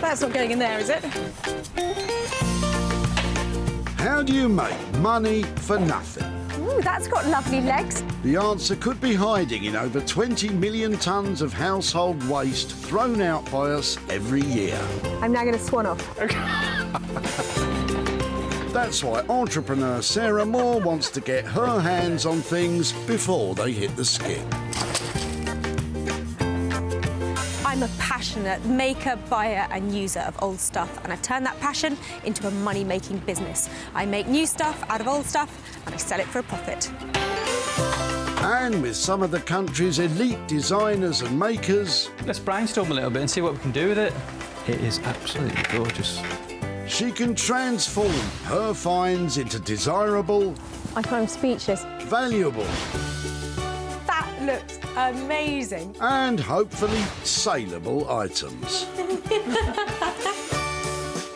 That's not going in there, is it? How do you make money for nothing? Ooh, that's got lovely legs. The answer could be hiding in over 20 million tonnes of household waste thrown out by us every year. I'm now going to swan off. That's why entrepreneur Sarah Moore wants to get her hands on things before they hit the skip. I'm a passionate maker, buyer and user of old stuff, and I've turned that passion into a money-making business. I make new stuff out of old stuff and I sell it for a profit. And with some of the country's elite designers and makers... Let's brainstorm a little bit and see what we can do with it. It is absolutely gorgeous. She can transform her finds into desirable... I find I'm speechless. Valuable... That looks amazing. and hopefully saleable items.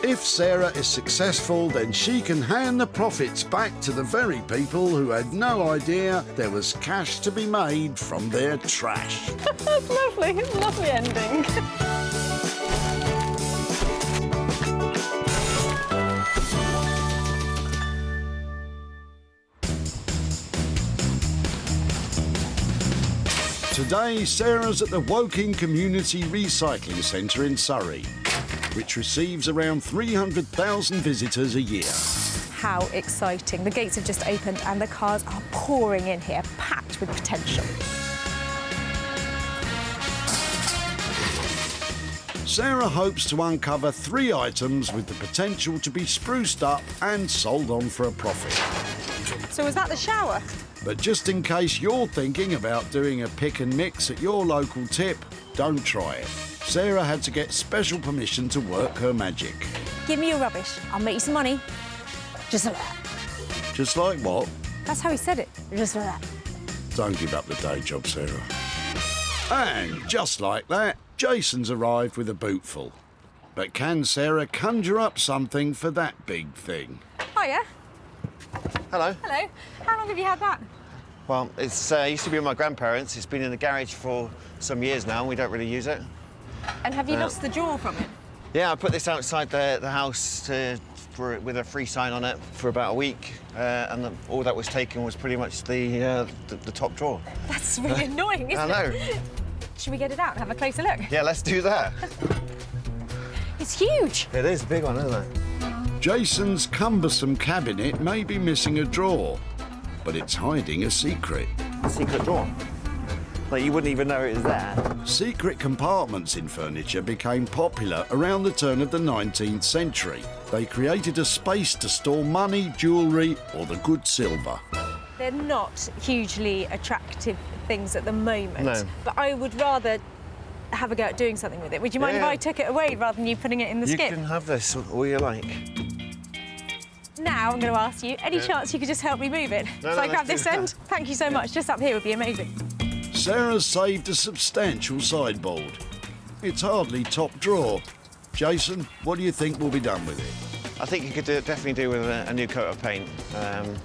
If Sarah is successful, then she can hand the profits back to the very people who had no idea there was cash to be made from their trash. That's lovely. It's a lovely ending. Today, Sarah's at the Woking Community Recycling Centre in Surrey, which receives around 300,000 visitors a year. How exciting. The gates have just opened and the cars are pouring in here, packed with potential. Sarah hopes to uncover 3 items with the potential to be spruced up and sold on for a profit. So was that the shower? But just in case you're thinking about doing a pick and mix at your local tip, don't try it. Sarah had to get special permission to work her magic. Give me your rubbish. I'll make you some money. Just like that. Just like what? That's how he said it. Just like that. Don't give up the day job, Sarah. And just like that, Jason's arrived with a bootful. But can Sarah conjure up something for that big thing? Hiya. Hello. Hello. How long have you had that? Well, it's used to be with my grandparents. It's been in the garage for some years now, and we don't really use it. And have you lost the drawer from it? Yeah, I put this outside the house with a free sign on it for about a week, and all that was taken was pretty much the top drawer. That's really annoying, isn't I know. it? Should we get it out and have a closer look? Yeah, let's do that. It's huge. It is a big one, isn't it? Jason's cumbersome cabinet may be missing a drawer, but it's hiding a secret. A secret drawer. Like, you wouldn't even know it was there. Secret compartments in furniture became popular around the turn of the 19th century. They created a space to store money, jewellery, or the good silver. They're not hugely attractive things at the moment. No. But I would rather have a go at doing something with it. Would you mind if I took it away rather than you putting it in the skip? You can have this all you like. Now I'm going to ask you, any chance you could just help me move it? No, So I grab this end? Thank you so much. Just up here would be amazing. Sarah's saved a substantial sideboard. It's hardly top drawer. Jason, what do you think will be done with it? I think you could definitely do with a new coat of paint and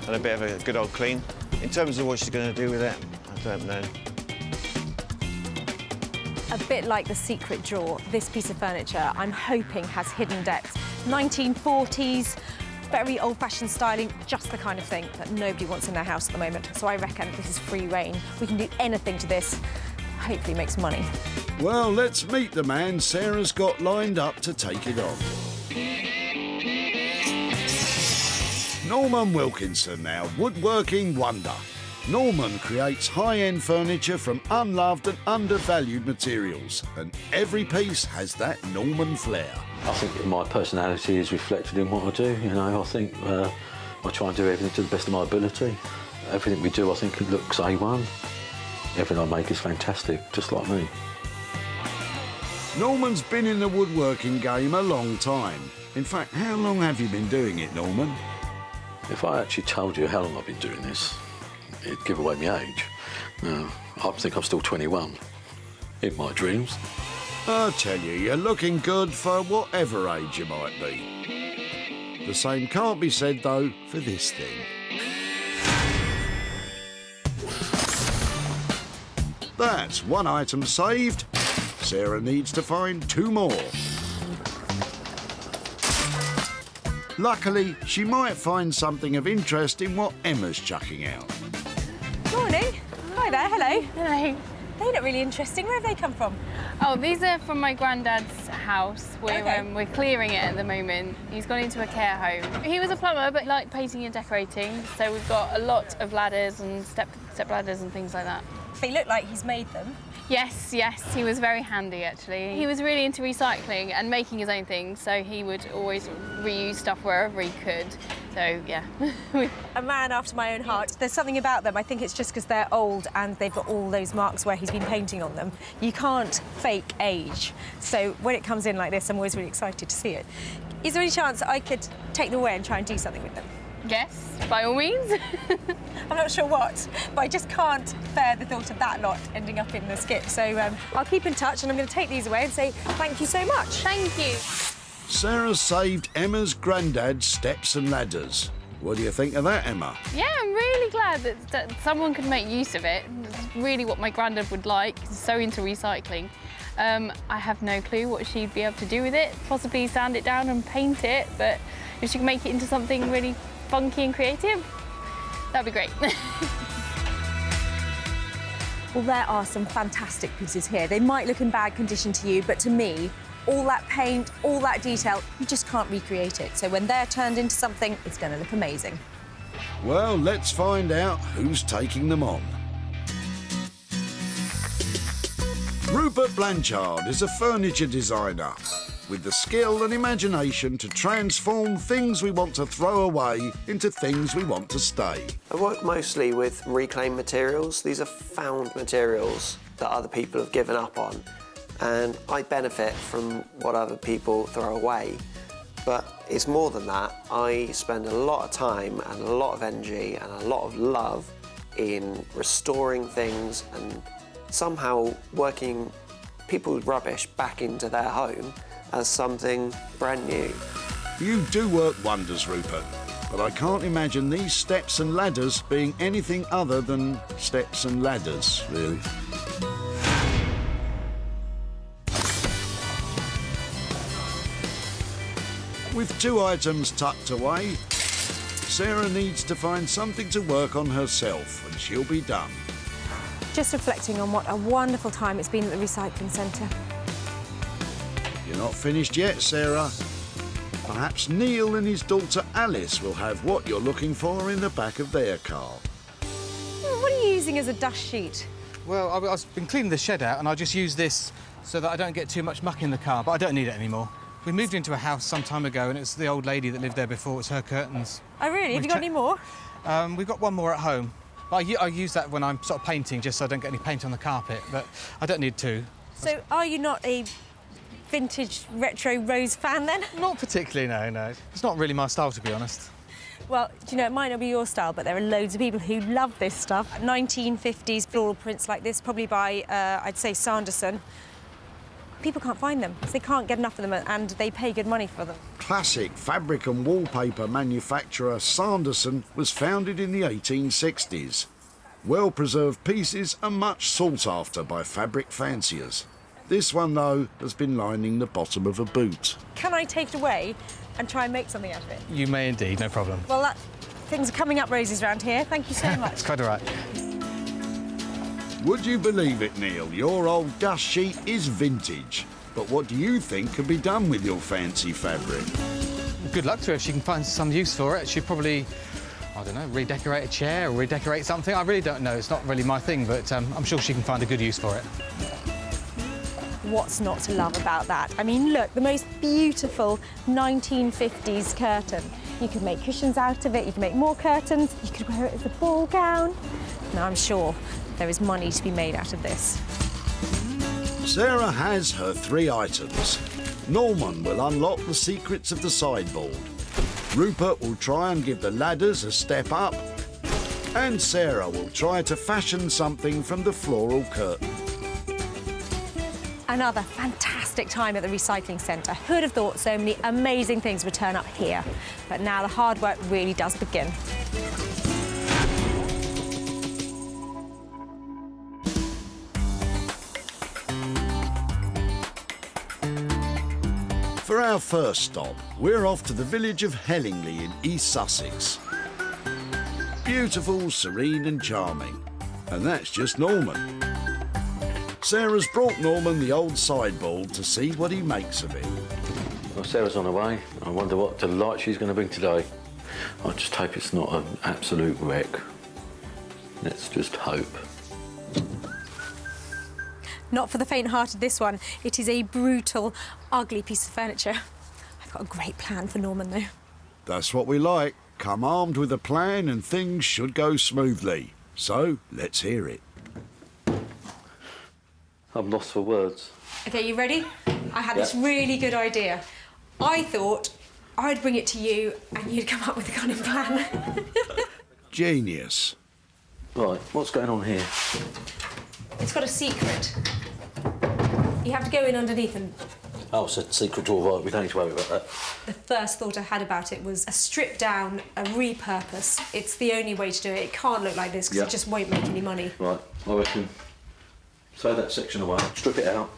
a bit of a good old clean. In terms of what she's going to do with it, I don't know. A bit like the secret drawer, this piece of furniture, I'm hoping has hidden depths. 1940s, very old-fashioned styling, just the kind of thing that nobody wants in their house at the moment. So I reckon this is free reign. We can do anything to this, hopefully make some money. Well, let's meet the man Sarah's got lined up to take it on. Norman Wilkinson now, woodworking wonder. Norman creates high-end furniture from unloved and undervalued materials, and every piece has that Norman flair. I think my personality is reflected in what I do. You know, I think I try and do everything to the best of my ability. Everything we do, I think it looks A1. Everything I make is fantastic, just like me. Norman's been in the woodworking game a long time. In fact, how long have you been doing it, Norman? If I actually told you how long I've been doing this, it'd give away my age. No, I think I'm still 21, in my dreams. I tell you, you're looking good for whatever age you might be. The same can't be said, though, for this thing. That's one item saved Sarah needs to find 2 more. Luckily, she might find something of interest in what Emma's chucking out. Morning. Hi there, hello. Hello. They look really interesting. Where have they come from? Oh, these are from my granddad's house. We're clearing it at the moment. He's gone into a care home. He was a plumber, but liked painting and decorating. So we've got a lot of ladders and step ladders and things like that. They look like he's made them. Yes, he was very handy actually. He was really into recycling and making his own things, so he would always reuse stuff wherever he could. So, yeah. A man after my own heart. There's something about them, I think it's just because they're old and they've got all those marks where he's been painting on them. You can't fake age. So when it comes in like this, I'm always really excited to see it. Is there any chance I could take them away and try and do something with them? Yes, by all means. I'm not sure what, but I just can't bear the thought of that lot ending up in the skip. So I'll keep in touch and I'm going to take these away and say thank you so much. Thank you. Sarah saved Emma's granddad's steps and ladders. What do you think of that, Emma? Yeah, I'm really glad that someone could make use of it. It's really what my granddad would like. He's so into recycling. I have no clue what she'd be able to do with it. Possibly sand it down and paint it, but if she can make it into something really funky and creative, that'd be great. Well, there are some fantastic pieces here. They might look in bad condition to you, but to me, all that paint, all that detail, you just can't recreate it. So when they're turned into something, it's going to look amazing. Well, let's find out who's taking them on. Rupert Blanchard is a furniture designer with the skill and imagination to transform things we want to throw away into things we want to stay. I work mostly with reclaimed materials. These are found materials that other people have given up on, and I benefit from what other people throw away. But it's more than that. I spend a lot of time and a lot of energy and a lot of love in restoring things and somehow working people's rubbish back into their home as something brand new. You do work wonders, Rupert, but I can't imagine these steps and ladders being anything other than steps and ladders, really. With 2 items tucked away, Sarah needs to find something to work on herself and she'll be done. Just reflecting on what a wonderful time it's been at the recycling centre. You're not finished yet, Sarah. Perhaps Neil and his daughter Alice will have what you're looking for in the back of their car. What are you using as a dust sheet? Well, I've been cleaning the shed out and I just use this so that I don't get too much muck in the car, but I don't need it anymore. We moved into a house some time ago and it's the old lady that lived there before. It's her curtains. Oh, really? Have you got any more? We've got one more at home. But I use that when I'm sort of painting, just so I don't get any paint on the carpet, but I don't need 2. So are you not a vintage retro rose fan then? Not particularly, no. It's not really my style, to be honest. Well, do you know, it might not be your style, but there are loads of people who love this stuff. 1950s floral prints like this, probably by, I'd say, Sanderson. People can't find them, because they can't get enough of them, and they pay good money for them. Classic fabric and wallpaper manufacturer Sanderson was founded in the 1860s. Well-preserved pieces are much sought after by fabric fanciers. This one, though, has been lining the bottom of a boot. Can I take it away and try and make something out of it? You may indeed, no problem. Well, things are coming up roses around here. Thank you so much. It's quite all right. Would you believe it, Neil? Your old dust sheet is vintage. But what do you think can be done with your fancy fabric? Good luck to her. If she can find some use for it, she'd probably, I don't know, redecorate a chair or redecorate something. I really don't know. It's not really my thing, but I'm sure she can find a good use for it. What's not to love about that? I mean, look, the most beautiful 1950s curtain. You could make cushions out of it, you can make more curtains, you could wear it as a ball gown. Now, I'm sure there is money to be made out of this. Sarah has her 3 items. Norman will unlock the secrets of the sideboard. Rupert will try and give the ladders a step up. And Sarah will try to fashion something from the floral curtain. Another fantastic time at the recycling centre. Who'd have thought so many amazing things would turn up here? But now the hard work really does begin. For our first stop, we're off to the village of Hellingley in East Sussex. Beautiful, serene and charming. And that's just Norman. Sarah's brought Norman the old sideboard to see what he makes of it. Well, Sarah's on her way. I wonder what delight she's going to bring today. I just hope it's not an absolute wreck. Let's just hope. Not for the faint-hearted, this one. It is a brutal, ugly piece of furniture. I've got a great plan for Norman, though. That's what we like. Come armed with a plan and things should go smoothly. So, let's hear it. I'm lost for words. OK, you ready? I had this really good idea. I thought I'd bring it to you and you'd come up with a kind of plan. Genius. Right, what's going on here? It's got a secret. You have to go in underneath and... Oh, it's a secret drawer, right, we don't need to worry about that. The first thought I had about it was a strip down, a repurpose. It's the only way to do it. It can't look like this because it just won't make any money. Right, I reckon throw that section away, strip it out,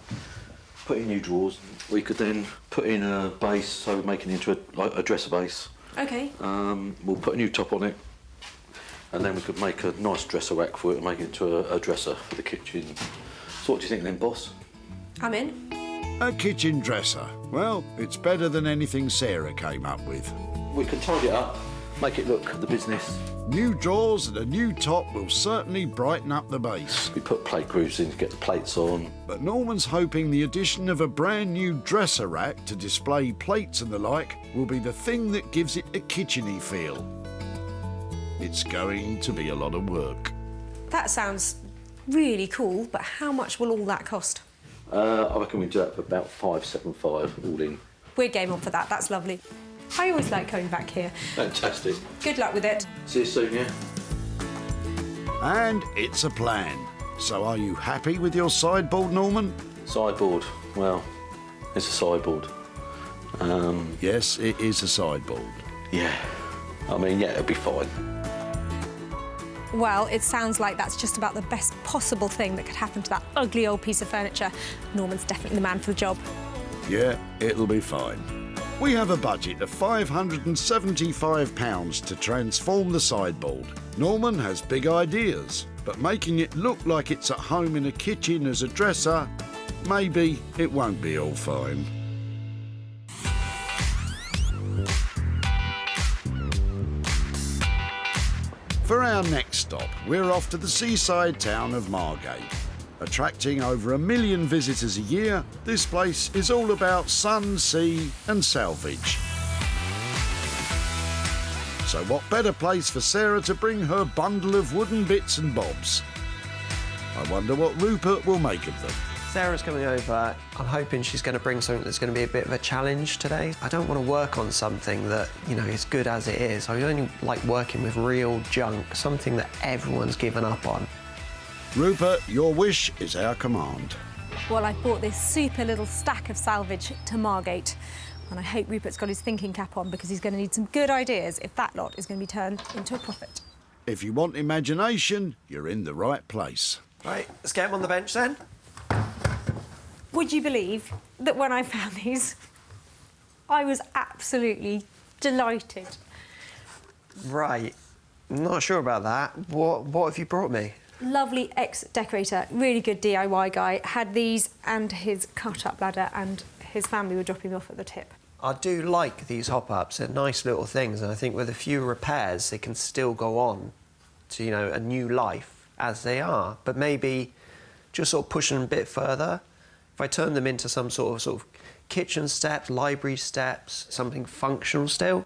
put in new drawers. We could then put in a base, so we're making it into a dresser base. OK. We'll put a new top on it, and then we could make a nice dresser rack for it and make it into a dresser for the kitchen. So what do you think then, boss? I'm in. A kitchen dresser. Well, it's better than anything Sarah came up with. We can tidy it up, make it look the business. New drawers and a new top will certainly brighten up the base. We put plate grooves in to get the plates on. But Norman's hoping the addition of a brand new dresser rack to display plates and the like will be the thing that gives it a kitchen-y feel. It's going to be a lot of work. That sounds really cool, but how much will all that cost? I reckon we do that for about $575 all in. We're game on for that. That's lovely. I always like coming back here. Fantastic. Good luck with it. See you soon, yeah? And it's a plan. So are you happy with your sideboard, Norman? Sideboard. Well, it's a sideboard. Yes, it is a sideboard. Yeah. I mean, yeah, it'll be fine. Well, it sounds like that's just about the best possible thing that could happen to that ugly old piece of furniture. Norman's definitely the man for the job. Yeah, it'll be fine. We have a budget of £575 to transform the sideboard. Norman has big ideas, but making it look like it's at home in a kitchen as a dresser, maybe it won't be all fine. For our next stop, we're off to the seaside town of Margate. Attracting over 1 million visitors a year, this place is all about sun, sea and salvage. So what better place for Sarah to bring her bundle of wooden bits and bobs? I wonder what Rupert will make of them. Sarah's coming over. I'm hoping she's going to bring something that's going to be a bit of a challenge today. I don't want to work on something that, you know, is good as it is. I only like working with real junk, something that everyone's given up on. Rupert, your wish is our command. Well, I bought this super little stack of salvage to Margate, and I hope Rupert's got his thinking cap on because he's going to need some good ideas if that lot is going to be turned into a profit. If you want imagination, you're in the right place. Right, let's get him on the bench then. Would you believe that when I found these, I was absolutely delighted. Right, I'm not sure about that. What have you brought me? Lovely ex-decorator, really good DIY guy, had these and his cut-up ladder, and his family were dropping me off at the tip. I do like these hop-ups. They're nice little things, and I think with a few repairs, they can still go on to, you know, a new life as they are. But maybe just sort of pushing them a bit further. If I turn them into some sort of kitchen steps, library steps, something functional still,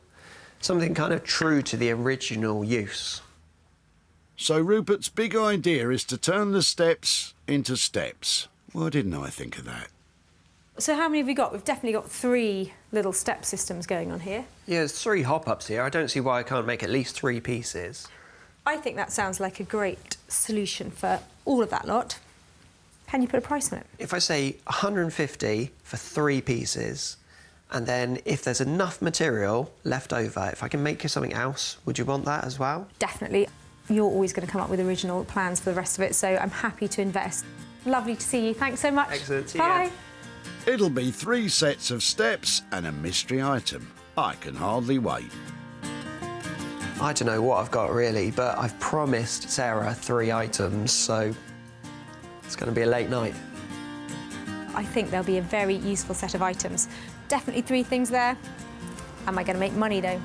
something kind of true to the original use. So Rupert's big idea is to turn the steps into steps. Why didn't I think of that? So how many have we got? We've definitely got 3 little step systems going on here. Yeah, there's 3 hop-ups here. I don't see why I can't make at least 3 pieces. I think that sounds like a great solution for all of that lot. Can you put a price on it? If I say 150 for 3 pieces, and then if there's enough material left over, if I can make you something else, would you want that as well? Definitely. You're always going to come up with original plans for the rest of it, so I'm happy to invest. Lovely to see you. Thanks so much. Excellent. See you. Bye. It'll be 3 sets of steps and a mystery item. I can hardly wait. I don't know what I've got really, but I've promised Sarah 3 items, so it's going to be a late night. I think there'll be a very useful set of items. Definitely 3 things there. Am I going to make money though?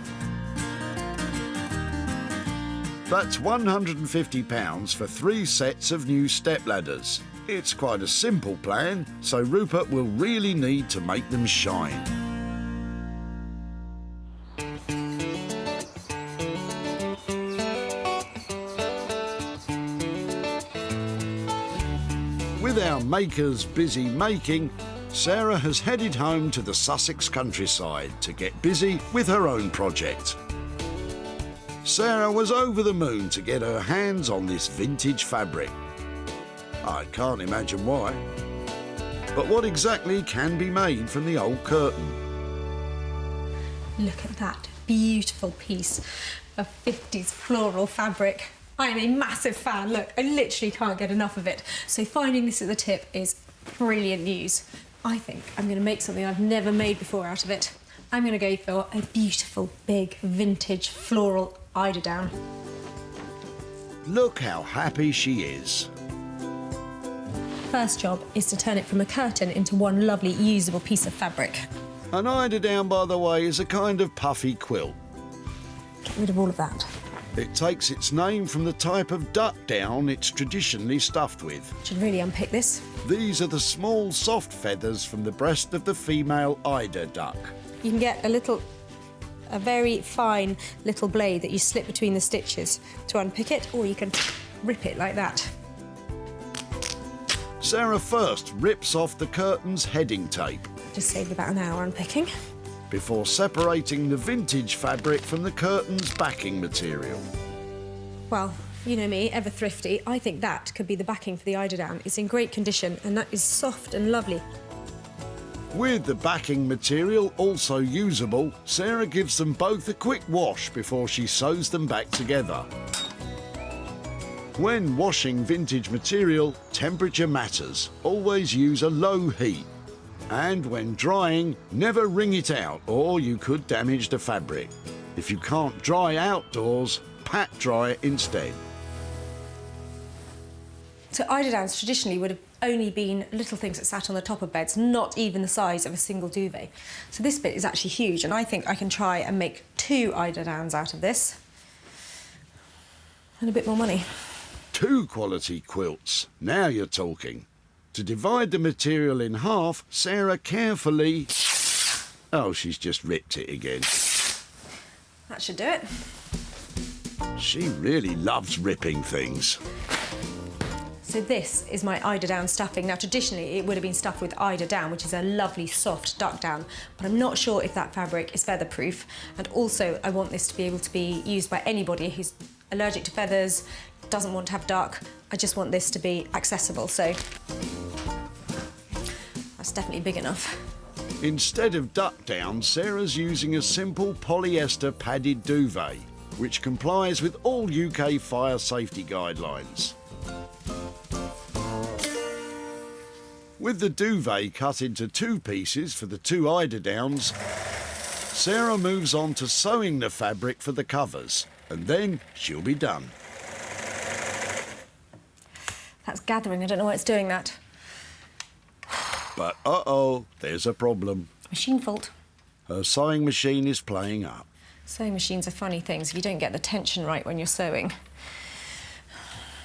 That's £150 for 3 sets of new step ladders. It's quite a simple plan, so Rupert will really need to make them shine. With our makers busy making, Sarah has headed home to the Sussex countryside to get busy with her own project. Sarah was over the moon to get her hands on this vintage fabric. I can't imagine why. But what exactly can be made from the old curtain? Look at that beautiful piece of 50s floral fabric. I am a massive fan. Look, I literally can't get enough of it. So finding this at the tip is brilliant news. I think I'm going to make something I've never made before out of it. I'm going to go for a beautiful, big, vintage floral eiderdown. Look how happy she is. First job is to turn it from a curtain into one lovely, usable piece of fabric. An eiderdown, by the way, is a kind of puffy quilt. Get rid of all of that. It takes its name from the type of duck down it's traditionally stuffed with. Should really unpick this. These are the small, soft feathers from the breast of the female eider duck. You can get a very fine little blade that you slip between the stitches to unpick it, or you can rip it like that. Sarah first rips off the curtain's heading tape Just saved about an hour unpicking. before separating the vintage fabric from the curtain's backing material. Well, you know me, ever thrifty. I think that could be the backing for the eiderdown. It's in great condition and that is soft and lovely. With the backing material also usable, Sarah gives them both a quick wash before she sews them back together. When washing vintage material, temperature matters. Always use a low heat. And when drying, never wring it out or you could damage the fabric. If you can't dry outdoors, pat dry it instead. So eiderdowns traditionally would have only been little things that sat on the top of beds, not even the size of a single duvet. So this bit is actually huge, and I think I can try and make 2 eiderdowns out of this. And a bit more money. 2 quality quilts. Now you're talking. To divide the material in half, Sarah carefully... Oh, she's just ripped it again. That should do it. She really loves ripping things. So this is my eiderdown stuffing. Now, traditionally, it would have been stuffed with eiderdown, which is a lovely, soft duck down, but I'm not sure if that fabric is feather-proof. And also, I want this to be able to be used by anybody who's allergic to feathers, doesn't want to have duck. I just want this to be accessible, so that's definitely big enough. Instead of duck down, Sarah's using a simple polyester padded duvet, which complies with all UK fire safety guidelines. With the duvet cut into 2 pieces for the 2 eiderdowns, Sarah moves on to sewing the fabric for the covers, and then she'll be done. That's gathering. I don't know why it's doing that. But uh-oh, there's a problem. Machine fault. Her sewing machine is playing up. Sewing machines are funny things. If you don't get the tension right when you're sewing,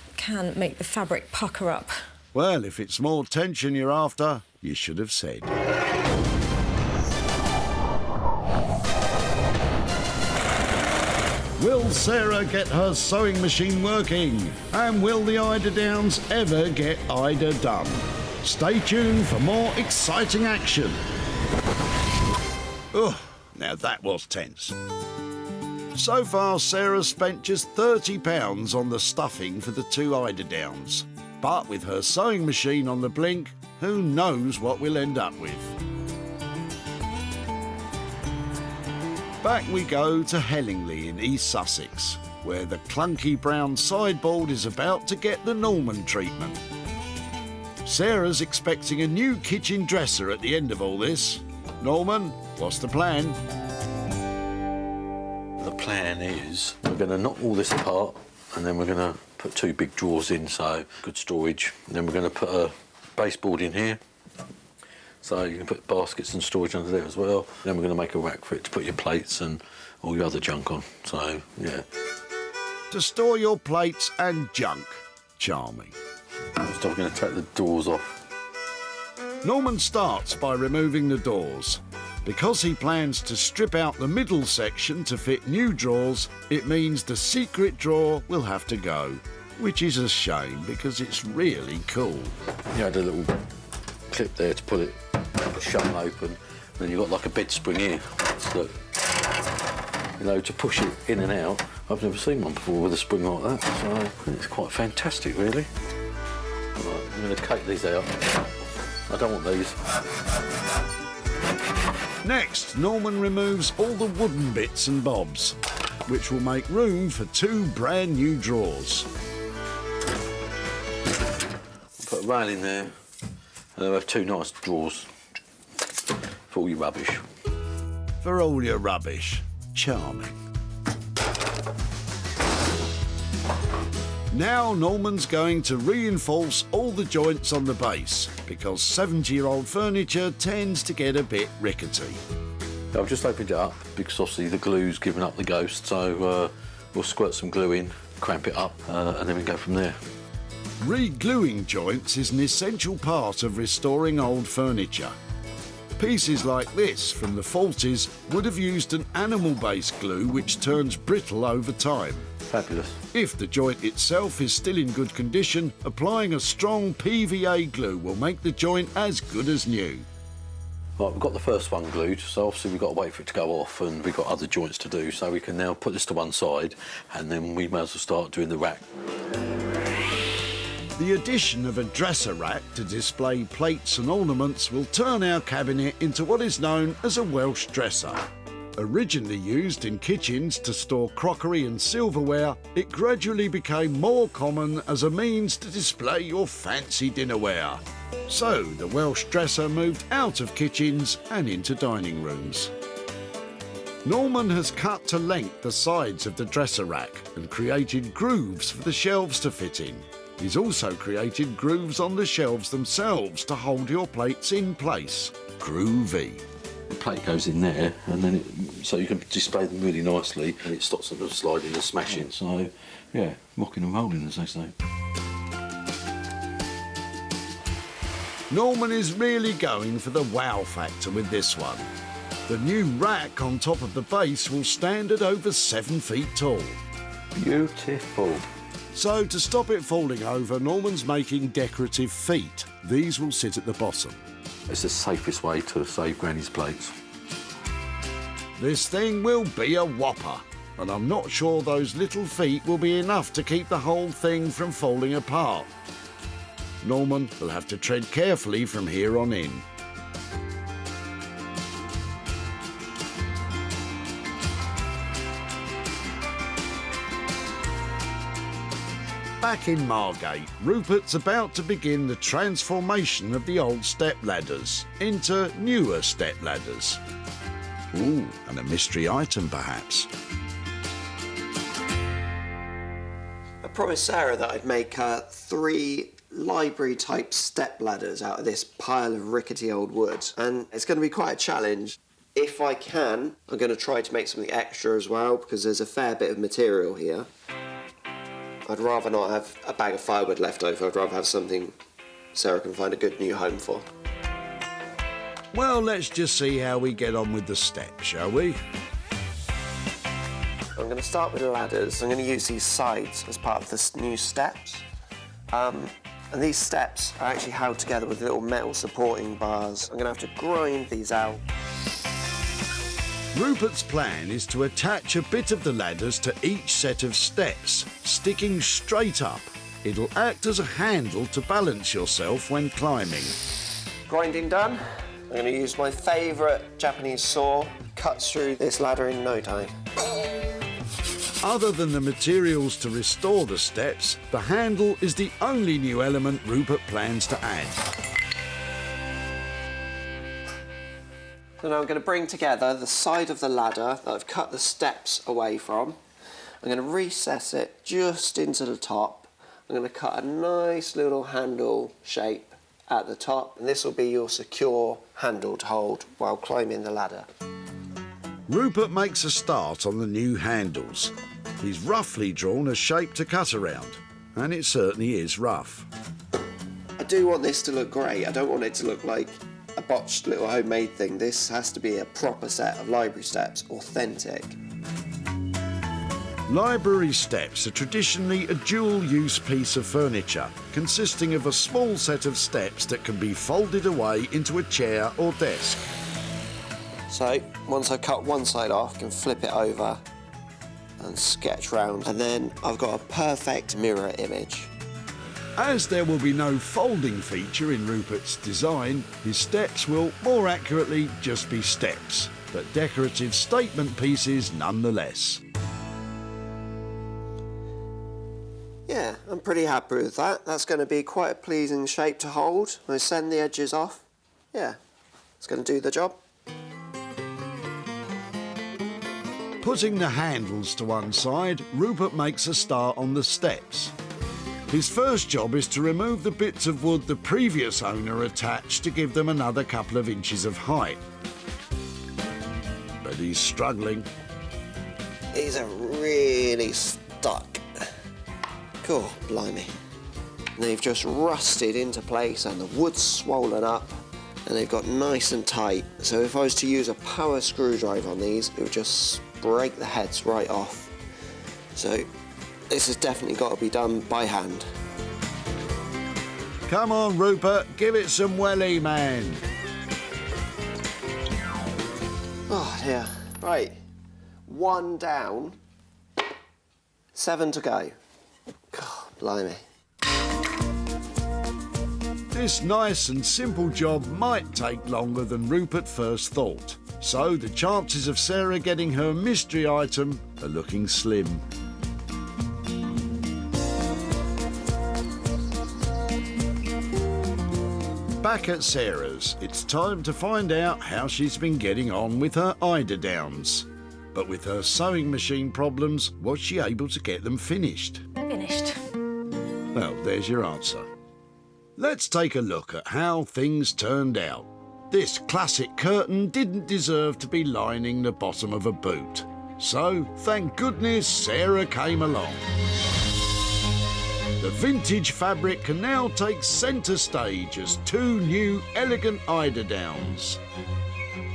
it can make the fabric pucker up. Well, if it's more tension you're after, you should have said. Will Sarah get her sewing machine working? And will the eiderdowns ever get eider done? Stay tuned for more exciting action. Ugh, now that was tense. So far, Sarah's spent just £30 on the stuffing for the 2 eiderdowns. But with her sewing machine on the blink, who knows what we'll end up with. Back we go to Hellingley in East Sussex, where the clunky brown sideboard is about to get the Norman treatment. Sarah's expecting a new kitchen dresser at the end of all this. Norman, what's the plan? The plan is we're going to knock all this apart and then we're going to put 2 big drawers in, so good storage. And then we're going to put a baseboard in here, so you can put baskets and storage under there as well. Then we're going to make a rack for it to put your plates and all your other junk on, so yeah. To store your plates and junk. Charming. So we're going to take the doors off. Norman starts by removing the doors. Because he plans to strip out the middle section to fit new drawers, it means the secret drawer will have to go, which is a shame because it's really cool. You had a little clip there to pull it shut and open, and then you've got like a bed spring here. So, you know, to push it in and out. I've never seen one before with a spring like that, so it's quite fantastic, really. Right, I'm going to take these out. I don't want these. Next, Norman removes all the wooden bits and bobs, which will make room for 2 brand new drawers. Put a rail in there, and then we'll have 2 nice drawers for all your rubbish. For all your rubbish. Charming. Now Norman's going to reinforce all the joints on the base because 70-year-old furniture tends to get a bit rickety. I've just opened it up because obviously the glue's given up the ghost, so we'll squirt some glue in, cramp it up, and then we go from there. Re-gluing joints is an essential part of restoring old furniture. Pieces like this from the 40s would have used an animal-based glue which turns brittle over time. Fabulous. If the joint itself is still in good condition, applying a strong PVA glue will make the joint as good as new. Right, we've got the first one glued, so obviously we've got to wait for it to go off, and we've got other joints to do, so we can now put this to one side, and then we may as well start doing the rack. The addition of a dresser rack to display plates and ornaments will turn our cabinet into what is known as a Welsh dresser. Originally used in kitchens to store crockery and silverware, it gradually became more common as a means to display your fancy dinnerware. So the Welsh dresser moved out of kitchens and into dining rooms. Norman has cut to length the sides of the dresser rack and created grooves for the shelves to fit in. He's also created grooves on the shelves themselves to hold your plates in place. Groovy. The plate goes in there, and then so you can display them really nicely, and it stops them from sliding and smashing. So, yeah, rocking and rolling, as they say. Norman is really going for the wow factor with this one. The new rack on top of the base will stand at over 7 feet tall. Beautiful. So to stop it falling over, Norman's making decorative feet. These will sit at the bottom. It's the safest way to save Granny's plates. This thing will be a whopper, and I'm not sure those little feet will be enough to keep the whole thing from falling apart. Norman will have to tread carefully from here on in. Back in Margate, Rupert's about to begin the transformation of the old step ladders into newer step ladders. Ooh, and a mystery item perhaps. I promised Sarah that I'd make 3 library-type step ladders out of this pile of rickety old wood, and it's going to be quite a challenge. If I can, I'm going to try to make something extra as well, because there's a fair bit of material here. I'd rather not have a bag of firewood left over. I'd rather have something Sarah can find a good new home for. Well, let's just see how we get on with the steps, shall we? I'm going to start with the ladders. I'm going to use these sides as part of the new steps. And these steps are actually held together with little metal supporting bars. I'm going to have to grind these out. Rupert's plan is to attach a bit of the ladders to each set of steps, sticking straight up. It'll act as a handle to balance yourself when climbing. Grinding done. I'm going to use my favourite Japanese saw. Cuts through this ladder in no time. Other than the materials to restore the steps, the handle is the only new element Rupert plans to add. So now I'm going to bring together the side of the ladder that I've cut the steps away from. I'm going to recess it just into the top. I'm going to cut a nice little handle shape at the top, and this will be your secure handle to hold while climbing the ladder. Rupert makes a start on the new handles. He's roughly drawn a shape to cut around, and it certainly is rough. I do want this to look great. I don't want it to look like a botched little homemade thing. This has to be a proper set of library steps, authentic. Library steps are traditionally a dual-use piece of furniture, consisting of a small set of steps that can be folded away into a chair or desk. So, once I cut one side off, I can flip it over and sketch round, and then I've got a perfect mirror image. As there will be no folding feature in Rupert's design, his steps will more accurately just be steps, but decorative statement pieces nonetheless. Yeah, I'm pretty happy with that. That's going to be quite a pleasing shape to hold. I send the edges off. Yeah, it's going to do the job. Putting the handles to one side, Rupert makes a start on the steps. His first job is to remove the bits of wood the previous owner attached to give them another couple of inches of height. But he's struggling. These are really stuck. God, blimey. They've just rusted into place and the wood's swollen up and they've got nice and tight. So if I was to use a power screwdriver on these, it would just break the heads right off. So this has definitely got to be done by hand. Come on, Rupert, give it some welly, man. Oh dear. Right. 1 down, 7 to go. God, blimey. This nice and simple job might take longer than Rupert first thought, so the chances of Sarah getting her mystery item are looking slim. Back at Sarah's, it's time to find out how she's been getting on with her eiderdowns. But with her sewing machine problems, was she able to get them finished? Finished. Well, there's your answer. Let's take a look at how things turned out. This classic curtain didn't deserve to be lining the bottom of a boot. So, thank goodness Sarah came along. The vintage fabric can now take centre stage as 2 new elegant eiderdowns.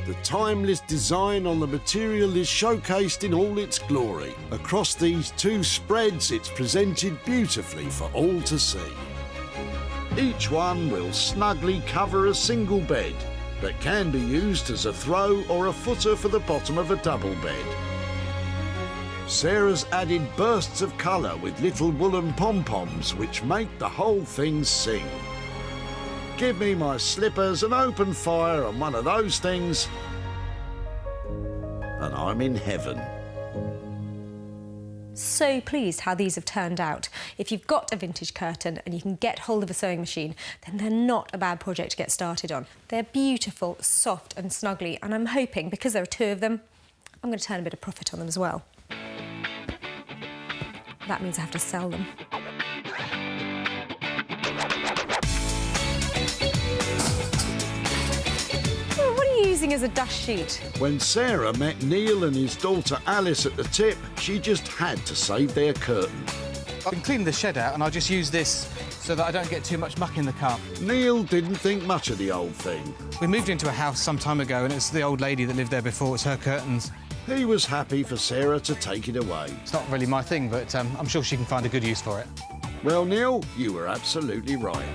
The timeless design on the material is showcased in all its glory. Across these 2 spreads, it's presented beautifully for all to see. Each one will snugly cover a single bed, but can be used as a throw or a footer for the bottom of a double bed. Sarah's added bursts of colour with little woolen pom-poms which make the whole thing sing. Give me my slippers and open fire on one of those things, and I'm in heaven. So pleased how these have turned out. If you've got a vintage curtain and you can get hold of a sewing machine, then they're not a bad project to get started on. They're beautiful, soft and snuggly, and I'm hoping, because there are 2 of them, I'm going to turn a bit of profit on them as well. That means I have to sell them. Using as a dust sheet. When Sarah met Neil and his daughter Alice at the tip, she just had to save their curtain. I've been cleaning the shed out and I just use this so that I don't get too much muck in the car. Neil didn't think much of the old thing. We moved into a house some time ago and it's the old lady that lived there before, it's her curtains. He was happy for Sarah to take it away. It's not really my thing, but I'm sure she can find a good use for it. Well, Neil, you were absolutely right.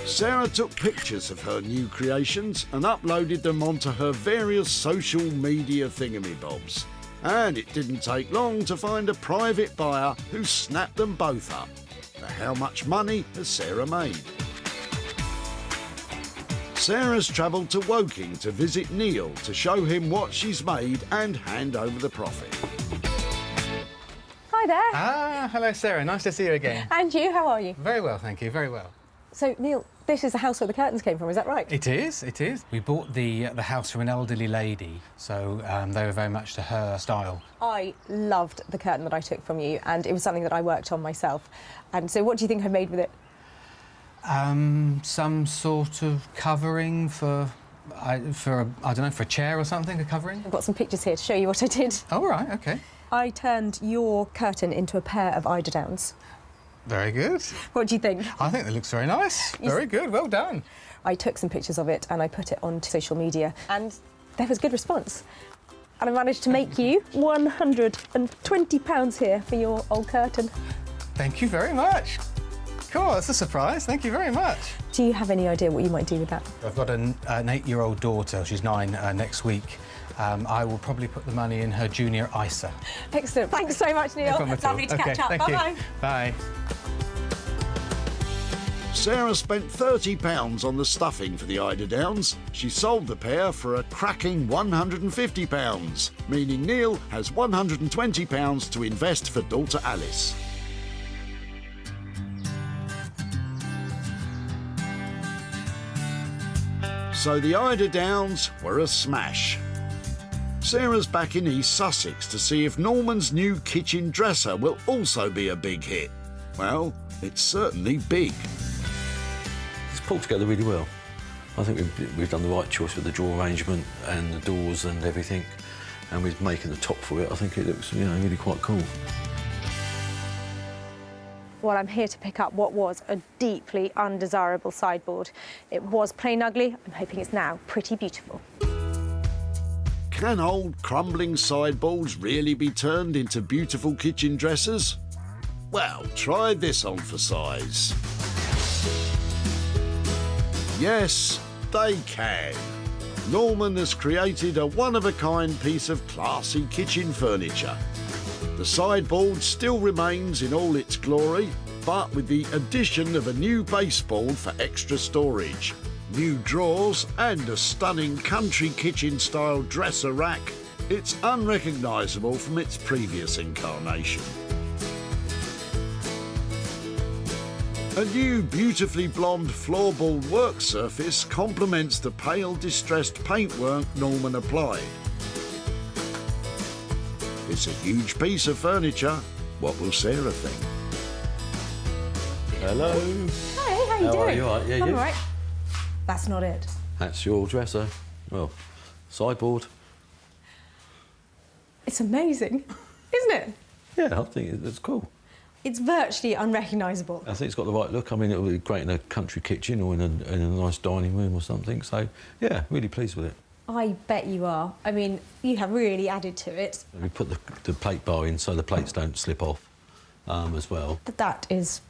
Sarah took pictures of her new creations and uploaded them onto her various social media thingamybobs. And it didn't take long to find a private buyer who snapped them both up. But how much money has Sarah made? Sarah's travelled to Woking to visit Neil to show him what she's made and hand over the profit. Hi there. Ah, hello, Sarah. Nice to see you again. And you, how are you? Very well, thank you. Very well. So, Neil, this is the house where the curtains came from, is that right? It is, it is. We bought the house from an elderly lady, so they were very much to her style. I loved the curtain that I took from you, and it was something that I worked on myself. And so what do you think I made with it? Some sort of covering for I don't know, for a chair or something, a covering? I've got some pictures here to show you what I did. Oh, right, OK. I turned your curtain into a pair of eiderdowns. Very good. What do you think? I think that looks very nice. Very good, well done. I took some pictures of it and I put it onto social media, and there was good response. And I managed to make you £120 here for your old curtain. Thank you very much. Cool, that's a surprise. Thank you very much. Do you have any idea what you might do with that? I've got an 8-year-old daughter. She's 9 next week. I will probably put the money in her junior ISA. Excellent. Thanks so much, Neil. No problem at all. Lovely to catch up. Thank Bye-bye. you. Bye. Sarah spent £30 on the stuffing for the eiderdowns. She sold the pair for a cracking £150, meaning Neil has £120 to invest for daughter Alice. So the eiderdowns were a smash. Sarah's back in East Sussex to see if Norman's new kitchen dresser will also be a big hit. Well, it's certainly big. It's pulled together really well. I think we've done the right choice with the drawer arrangement and the doors and everything, and with making the top for it, I think it looks, really quite cool. Well, I'm here to pick up what was a deeply undesirable sideboard. It was plain ugly. I'm hoping it's now pretty beautiful. Can old crumbling sideboards really be turned into beautiful kitchen dressers? Well, try this on for size. Yes, they can. Norman has created a one-of-a-kind piece of classy kitchen furniture. The sideboard still remains in all its glory, but with the addition of a new baseboard for extra storage, new drawers and a stunning country kitchen-style dresser rack, it's unrecognisable from its previous incarnation. A new beautifully blonde floorboard work surface complements the pale distressed paintwork Norman applied. It's a huge piece of furniture. What will Sarah think? Hello. Hey, how you doing? Are you? All right? Yeah, I'm you? all right. That's not it. That's your dresser. Well, sideboard. It's amazing, isn't it? Yeah, I think it's cool. It's virtually unrecognisable. I think it's got the right look. I mean, it would be great in a country kitchen or in a nice dining room or something. So, yeah, really pleased with it. I bet you are. I mean, you have really added to it. We put the plate bar in so the plates don't slip off as well. That is,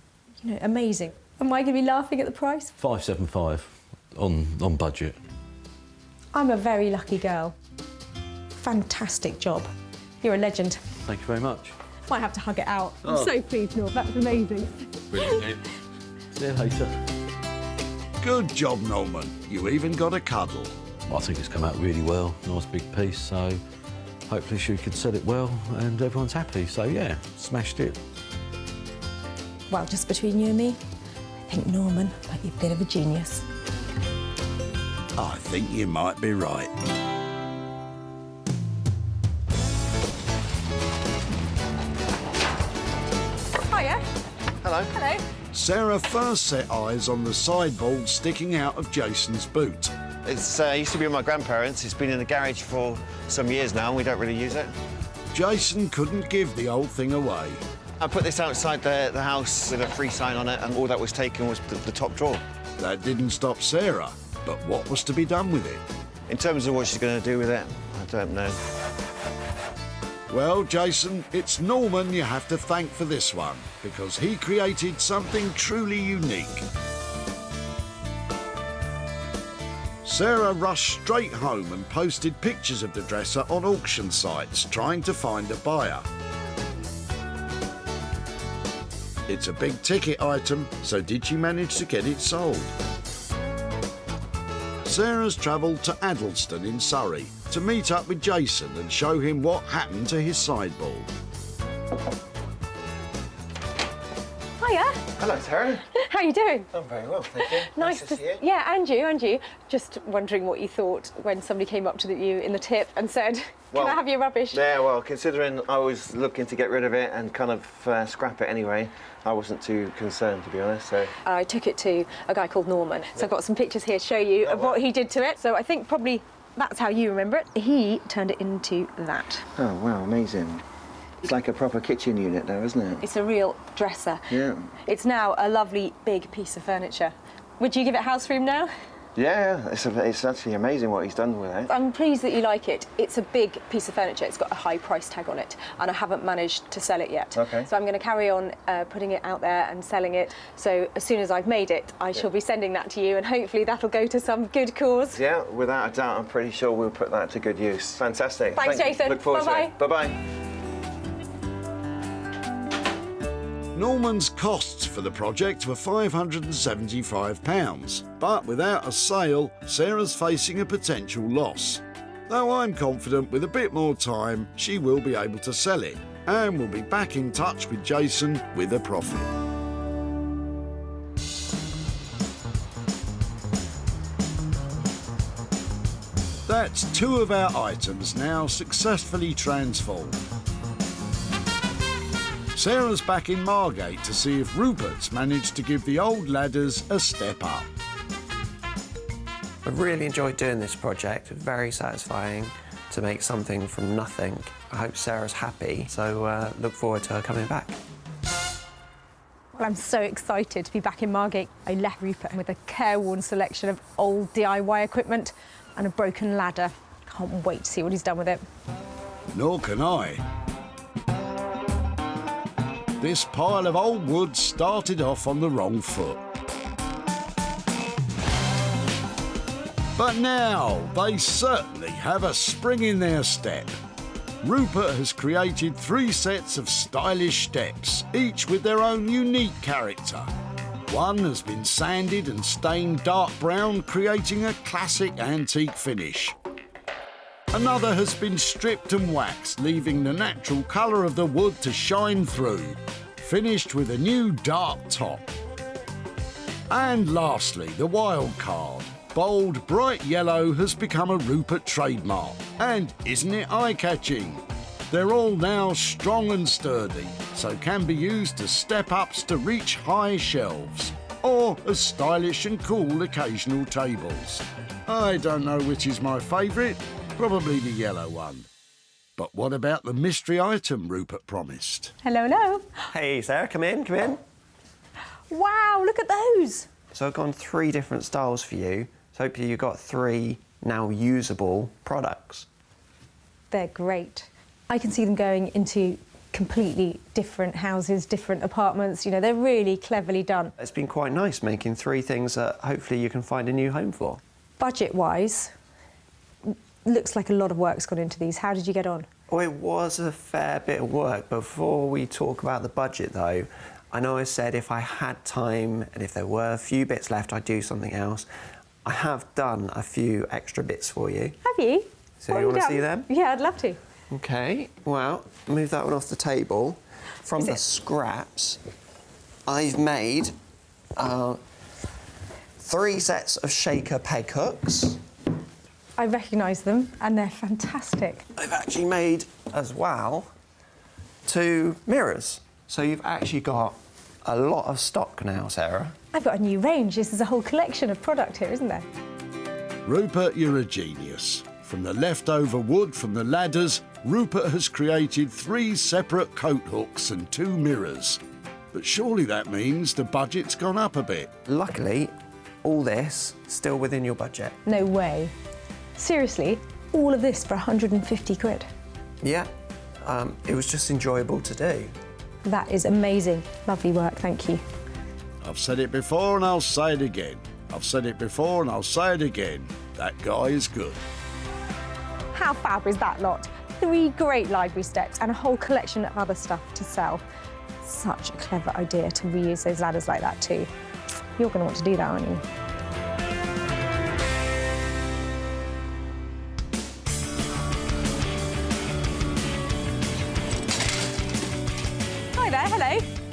amazing. Am I going to be laughing at the price? £575 on budget. I'm a very lucky girl. Fantastic job. You're a legend. Thank you very much. Might have to hug it out. Oh. I'm so pleased, Neil. That's amazing. Brilliant. See you later. Good job, Norman. You even got a cuddle. I think it's come out really well. Nice big piece, so hopefully she could sell it well and everyone's happy. So, yeah, smashed it. Well, just between you and me, I think Norman might be a bit of a genius. I think you might be right. Hiya. Hello. Hello. Sarah first set eyes on the sideboard sticking out of Jason's boot. It's used to be with my grandparents. It's been in the garage for some years now, and we don't really use it. Jason couldn't give the old thing away. I put this outside the house with a free sign on it, and all that was taken was the top drawer. That didn't stop Sarah, but what was to be done with it? In terms of what she's going to do with it, I don't know. Well, Jason, it's Norman you have to thank for this one, because he created something truly unique. Sarah rushed straight home and posted pictures of the dresser on auction sites, trying to find a buyer. It's a big ticket item, so did she manage to get it sold? Sarah's travelled to Addleston in Surrey to meet up with Jason and show him what happened to his sideboard. Hiya. Hello, Sarah. How are you doing? I'm very well, thank you. Nice to see you. Yeah, and you. Just wondering what you thought when somebody came up to you in the tip and said, "Can I have your rubbish?" Yeah, well, considering I was looking to get rid of it and kind of scrap it anyway, I wasn't too concerned, to be honest. So I took it to a guy called Norman. So I've got some pictures here to show you of what he did to it. So I think probably that's how you remember it. He turned it into that. Oh, wow, amazing. It's like a proper kitchen unit now, isn't it? It's a real dresser. Yeah. It's now a lovely big piece of furniture. Would you give it house room now? Yeah, it's actually amazing what he's done with it. I'm pleased that you like it. It's a big piece of furniture. It's got a high price tag on it, and I haven't managed to sell it yet. Okay. So I'm going to carry on putting it out there and selling it. So as soon as I've made it, I shall be sending that to you, and hopefully that'll go to some good cause. Yeah, without a doubt, I'm pretty sure we'll put that to good use. Fantastic. Thanks, Thank you. Jason. Look forward to it. Bye-bye. Norman's costs for the project were £575, but without a sale, Sarah's facing a potential loss. Though I'm confident with a bit more time, she will be able to sell it, and will be back in touch with Jason with a profit. That's 2 of our items now successfully transformed. Sarah's back in Margate to see if Rupert's managed to give the old ladders a step up. I've really enjoyed doing this project. It's very satisfying to make something from nothing. I hope Sarah's happy, so look forward to her coming back. Well, I'm so excited to be back in Margate. I left Rupert with a careworn selection of old DIY equipment and a broken ladder. Can't wait to see what he's done with it. Nor can I. This pile of old wood started off on the wrong foot. But now they certainly have a spring in their step. Rupert has created 3 sets of stylish steps, each with their own unique character. One has been sanded and stained dark brown, creating a classic antique finish. Another has been stripped and waxed, leaving the natural colour of the wood to shine through, finished with a new dark top. And lastly, the wild card. Bold, bright yellow has become a Rupert trademark. And isn't it eye-catching? They're all now strong and sturdy, so can be used as step-ups to reach high shelves, or as stylish and cool occasional tables. I don't know which is my favourite, probably the yellow one. But what about the mystery item Rupert promised? Hello, hello. Hey, Sarah, come in, come in. Wow, look at those. So I've gone 3 different styles for you. So hopefully you've got 3 now usable products. They're great. I can see them going into completely different houses, different apartments. You know, they're really cleverly done. It's been quite nice making 3 things that hopefully you can find a new home for. Budget-wise, looks like a lot of work's gone into these. How did you get on? Oh, it was a fair bit of work. Before we talk about the budget, though, I know I said if I had time and if there were a few bits left, I'd do something else. I have done a few extra bits for you. Have you? So What you have want to done? see them? Yeah, I'd love to. OK, well, move that one off the table. From Is the it- scraps, I've made 3 sets of shaker peg hooks. I recognise them, and they're fantastic. I've actually made, as well, 2 mirrors. So you've actually got a lot of stock now, Sarah. I've got a new range. This is a whole collection of product here, isn't there? Rupert, you're a genius. From the leftover wood from the ladders, Rupert has created 3 separate coat hooks and 2 mirrors. But surely that means the budget's gone up a bit. Luckily, all this still within your budget. No way. Seriously, all of this for 150 quid. Yeah, it was just enjoyable to do. That is amazing. Lovely work, thank you. I've said it before and I'll say it again. I've said it before and I'll say it again. That guy is good. How fab is that lot? 3 great library steps and a whole collection of other stuff to sell. Such a clever idea to reuse those ladders like that too. You're going to want to do that, aren't you?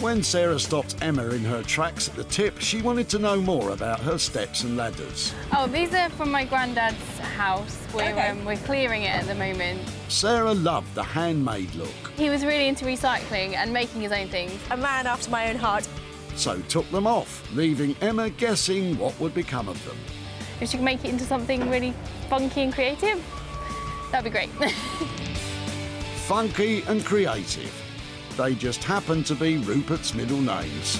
When Sarah stopped Emma in her tracks at the tip, she wanted to know more about her steps and ladders. Oh, these are from my granddad's house. We're clearing it at the moment. Sarah loved the handmade look, He was really into recycling and making his own things. A man after my own heart. so took them off, leaving Emma guessing what would become of them. If she could make it into something really funky and creative, that'd be great. Funky and creative. They just happen to be Rupert's middle names.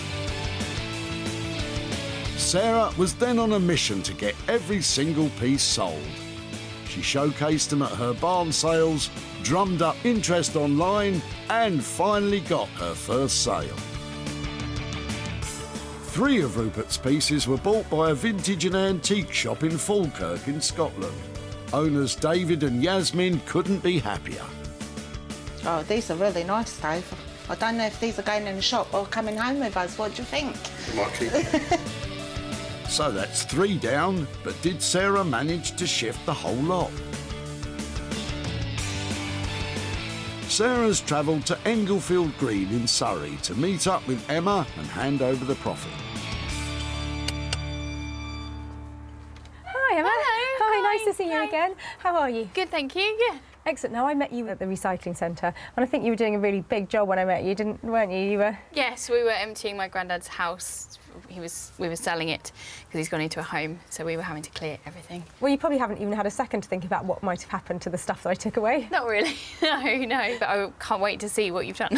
Sarah was then on a mission to get every single piece sold. She showcased them at her barn sales, drummed up interest online, and finally got her first sale. 3 of Rupert's pieces were bought by a vintage and antique shop in Falkirk in Scotland. Owners David and Yasmin couldn't be happier. Oh, these are really nice, Dave. I don't know if these are going in the shop or coming home with us. What do you think? So that's 3 down, but did Sarah manage to shift the whole lot? Sarah's travelled to Englefield Green in Surrey to meet up with Emma and hand over the profit. Hi, Emma. Hello. Hi, nice to see you Hi. again. How are you? Good, thank you. Yeah. Excellent. Now, I met you at the recycling centre, and I think you were doing a really big job when I met you, weren't you? You were... Yes, we were emptying my granddad's house. We were selling it because he's gone into a home, so we were having to clear everything. Well, you probably haven't even had a second to think about what might have happened to the stuff that I took away. Not really, no, but I can't wait to see what you've done.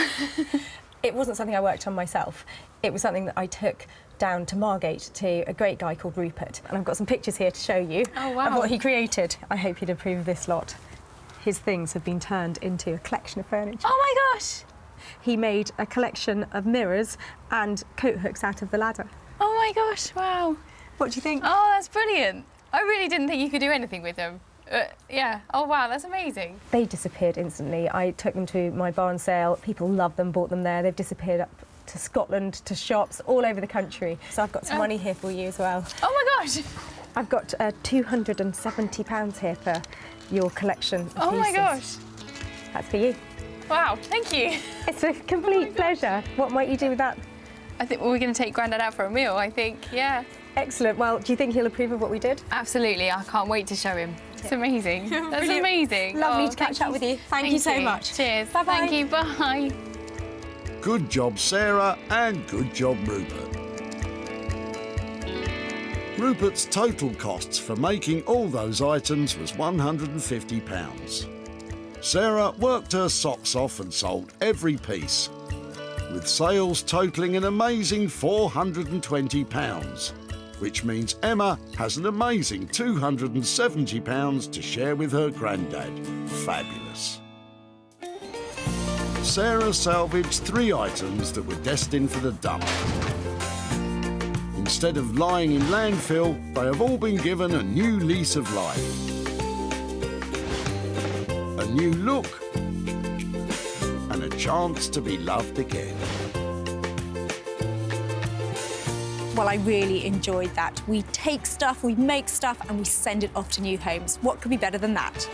It wasn't something I worked on myself. It was something that I took down to Margate to a great guy called Rupert, and I've got some pictures here to show you Oh, wow. of what he created. I hope you'd approve of this lot. His things have been turned into a collection of furniture. Oh my gosh! He made a collection of mirrors and coat hooks out of the ladder. Oh my gosh, wow. What do you think? Oh, that's brilliant. I really didn't think you could do anything with them. Yeah, oh wow, that's amazing. They disappeared instantly. I took them to my barn sale. People loved them, bought them there. They've disappeared up to Scotland, to shops all over the country. So I've got some money here for you as well. Oh my gosh! I've got £270 here for your collection of Oh my pieces. gosh! That's for you. Wow, thank you. It's a complete pleasure. What might you do with that? I think we're going to take Grandad out for a meal, I think, yeah. Excellent. Well, do you think he'll approve of what we did? Absolutely, I can't wait to show him. It's amazing. That's Brilliant. amazing. Lovely Oh, to catch thank up with you. Thank you so much. Cheers. Bye-bye. Thank you, bye. Good job, Sarah, and good job, Rupert. Rupert's total costs for making all those items was £150. Sarah worked her socks off and sold every piece, with sales totalling an amazing £420, which means Emma has an amazing £270 to share with her granddad. Fabulous. Sarah salvaged 3 items that were destined for the dump. Instead of lying in landfill, they have all been given a new lease of life. A new look, and a chance to be loved again. Well, I really enjoyed that. We take stuff, we make stuff, and we send it off to new homes. What could be better than that?